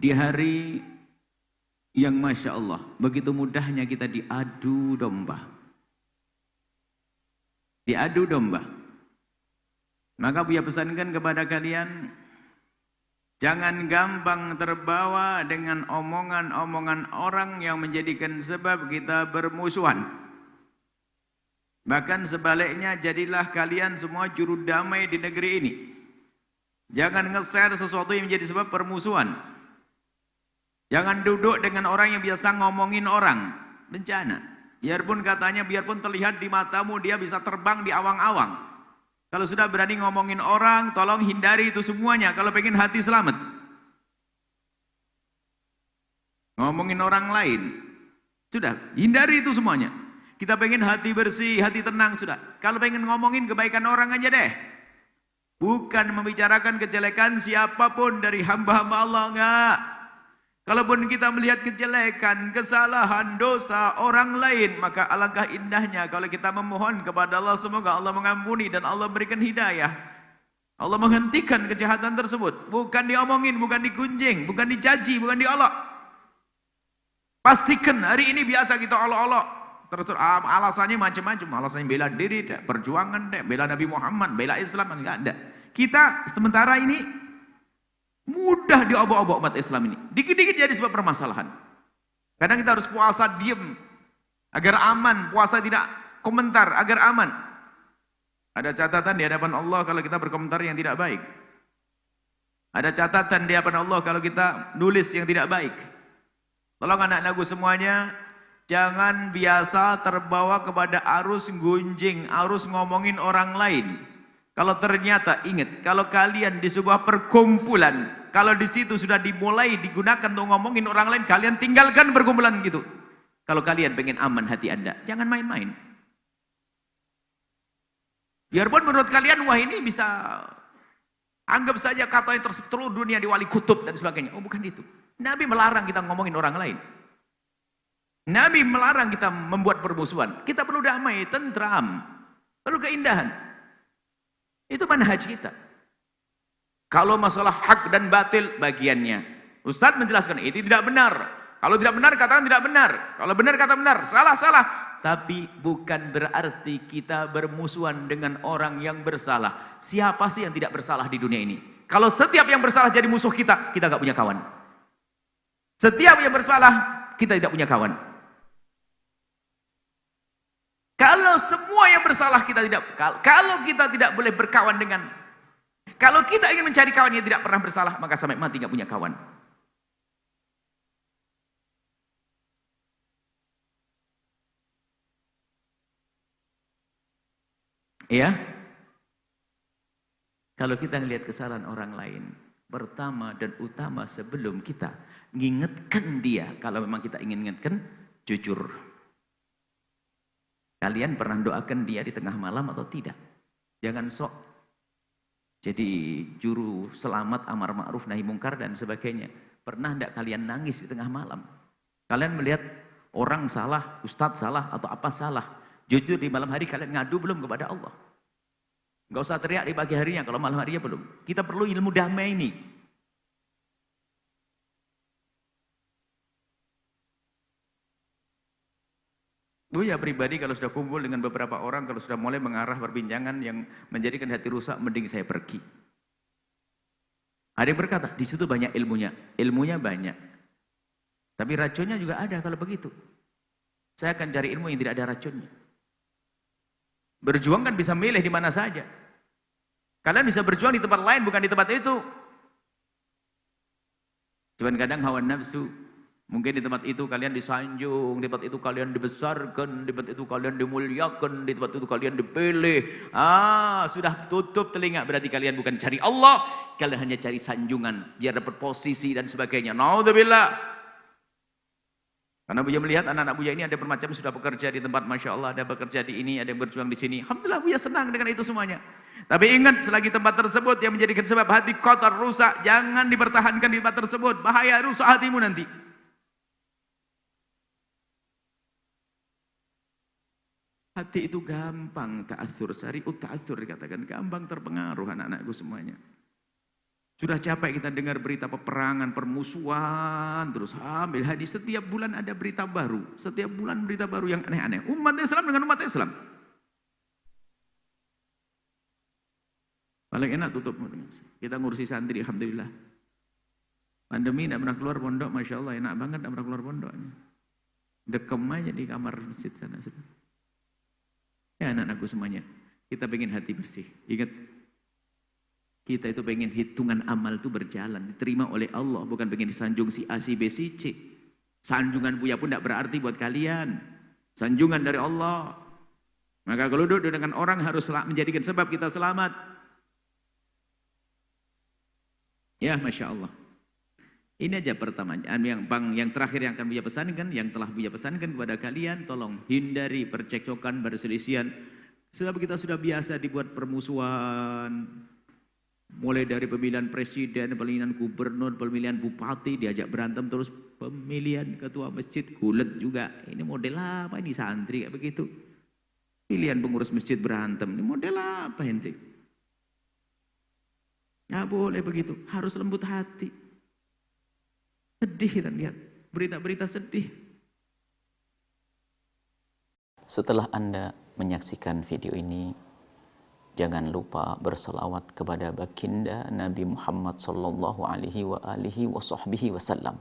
Di hari yang Masya Allah, begitu mudahnya kita diadu domba. Diadu domba. Maka Buya pesankan kepada kalian, jangan gampang terbawa dengan omongan-omongan orang yang menjadikan sebab kita bermusuhan. Bahkan sebaliknya, jadilah kalian semua juru damai di negeri ini. Jangan nge-share sesuatu yang menjadi sebab permusuhan. Jangan duduk dengan orang yang biasa ngomongin orang. Bencana. Biarpun katanya, biarpun terlihat di matamu dia bisa terbang di awang-awang. Kalau sudah berani ngomongin orang, tolong hindari itu semuanya. Kalau pengen hati selamat. Ngomongin orang lain. Sudah, hindari itu semuanya. Kita pengen hati bersih, hati tenang, sudah. Kalau pengen ngomongin kebaikan orang aja deh. Bukan membicarakan kejelekan siapapun dari hamba-hamba Allah, enggak. Kalaupun kita melihat kejelekan, kesalahan, dosa orang lain, maka alangkah indahnya kalau kita memohon kepada Allah, semoga Allah mengampuni dan Allah berikan hidayah. Allah menghentikan kejahatan tersebut. Bukan diomongin, bukan digunjing, bukan dicaci, bukan diolok. Pastikan hari ini biasa kita olok-olok. Terus alasannya macam-macam. Alasannya bela diri, perjuangan, bela Nabi Muhammad, bela Islam, enggak ada. Kita sementara ini mudah diobok-obok umat Islam ini. Dikit-dikit jadi sebab permasalahan. Kadang kita harus puasa diem agar aman, puasa tidak komentar agar aman. Ada catatan di hadapan Allah kalau kita berkomentar yang tidak baik. Ada catatan di hadapan Allah kalau kita nulis yang tidak baik. Tolong anak-anakku semuanya, jangan biasa terbawa kepada arus gunjing, arus ngomongin orang lain. Kalau ternyata ingat, kalau kalian di sebuah perkumpulan, kalau di situ sudah dimulai digunakan untuk ngomongin orang lain, kalian tinggalkan perkumpulan gitu. Kalau kalian pengen aman hati Anda, jangan main-main. Biarpun menurut kalian, wah ini bisa, anggap saja kata yang seluruh dunia di wali kutub dan sebagainya. Oh bukan itu. Nabi melarang kita ngomongin orang lain. Nabi melarang kita membuat permusuhan. Kita perlu damai, tentram, perlu keindahan. Itu manhaj kita. Kalau masalah hak dan batil bagiannya, Ustadz menjelaskan itu tidak benar. Kalau tidak benar katakan tidak benar. Kalau benar kata benar. Salah. Tapi bukan berarti kita bermusuhan dengan orang yang bersalah. Siapa sih yang tidak bersalah di dunia ini? Kalau setiap yang bersalah jadi musuh kita gak punya kawan. Setiap yang bersalah kita tidak punya kawan. Kalau semua yang bersalah kita tidak, kalau kita tidak boleh berkawan dengan, kalau kita ingin mencari kawan yang tidak pernah bersalah, maka sampai mati nggak punya kawan. Iya? Kalau kita melihat kesalahan orang lain, pertama dan utama sebelum kita ngingetkan dia, kalau memang kita ingin ingatkan, jujur. Kalian pernah doakan dia di tengah malam atau tidak? Jangan sok jadi juru selamat amar ma'ruf nahi mungkar dan sebagainya. Pernah enggak kalian nangis di tengah malam? Kalian melihat orang salah, ustadz salah atau apa salah? Jujur di malam hari kalian ngadu belum kepada Allah? Enggak usah teriak di pagi harinya kalau malam harinya belum. Kita perlu ilmu damai ini. Buya pribadi kalau sudah kumpul dengan beberapa orang, kalau sudah mulai mengarah perbincangan yang menjadikan hati rusak, mending saya pergi. Ada yang berkata, di situ banyak ilmunya. Ilmunya banyak. Tapi racunnya juga ada kalau begitu. Saya akan cari ilmu yang tidak ada racunnya. Berjuang kan bisa milih di mana saja. Kalian bisa berjuang di tempat lain, bukan di tempat itu. Cuman kadang hawa nafsu. Mungkin di tempat itu kalian disanjung, di tempat itu kalian dibesarkan, di tempat itu kalian dimuliakan, di tempat itu kalian dipilih. Sudah tutup telinga, berarti kalian bukan cari Allah, kalian hanya cari sanjungan, biar dapat posisi dan sebagainya. Naudzubillah. Karena Buya melihat anak-anak Buya ini ada bermacam, sudah bekerja di tempat Masya Allah, ada bekerja di ini, ada yang berjuang di sini. Alhamdulillah Buya senang dengan itu semuanya. Tapi ingat, selagi tempat tersebut yang menjadikan sebab hati kotor, rusak, jangan dipertahankan di tempat tersebut. Bahaya, rusak hatimu nanti. Hati itu gampang ta'athur, sari'ut ta'athur dikatakan, gampang terpengaruh anak-anakku semuanya. Sudah capek kita dengar berita peperangan, permusuhan, terus hamil hadis. Setiap bulan ada berita baru. Setiap bulan berita baru yang aneh-aneh. Umat Islam dengan umat Islam. Paling enak tutup. Kita ngurusi santri, alhamdulillah. Pandemi tidak pernah keluar pondok, Masya Allah. Enak banget tidak pernah keluar pondok. Dekem aja di kamar masjid sana. Ya anak-anakku semuanya. Kita pengen hati bersih. Ingat. Kita itu pengen hitungan amal itu berjalan, diterima oleh Allah, bukan pengen disanjung si A, si B, si C. Sanjungan Buya pun tidak berarti buat kalian. Sanjungan dari Allah. Maka kalau duduk dengan orang harus menjadikan sebab kita selamat. Ya, Masya Allah. Ini aja pertanyaan yang terakhir yang akan Buya pesankan, yang telah Buya pesankan kepada kalian, tolong hindari percekcokan, perselisihan. Sebab kita sudah biasa dibuat permusuhan. Mulai dari pemilihan presiden, pemilihan gubernur, pemilihan bupati, diajak berantem terus, pemilihan ketua masjid, gulet juga. Ini model apa ini santri kayak begitu? Pilihan pengurus masjid berantem, ini model apa ente? Nggak boleh begitu, harus lembut hati. Sedih kita lihat, berita-berita sedih. Setelah Anda menyaksikan video ini, jangan lupa berselawat kepada baginda Nabi Muhammad sallallahu alaihi wa alihi wa sahbihi wasallam.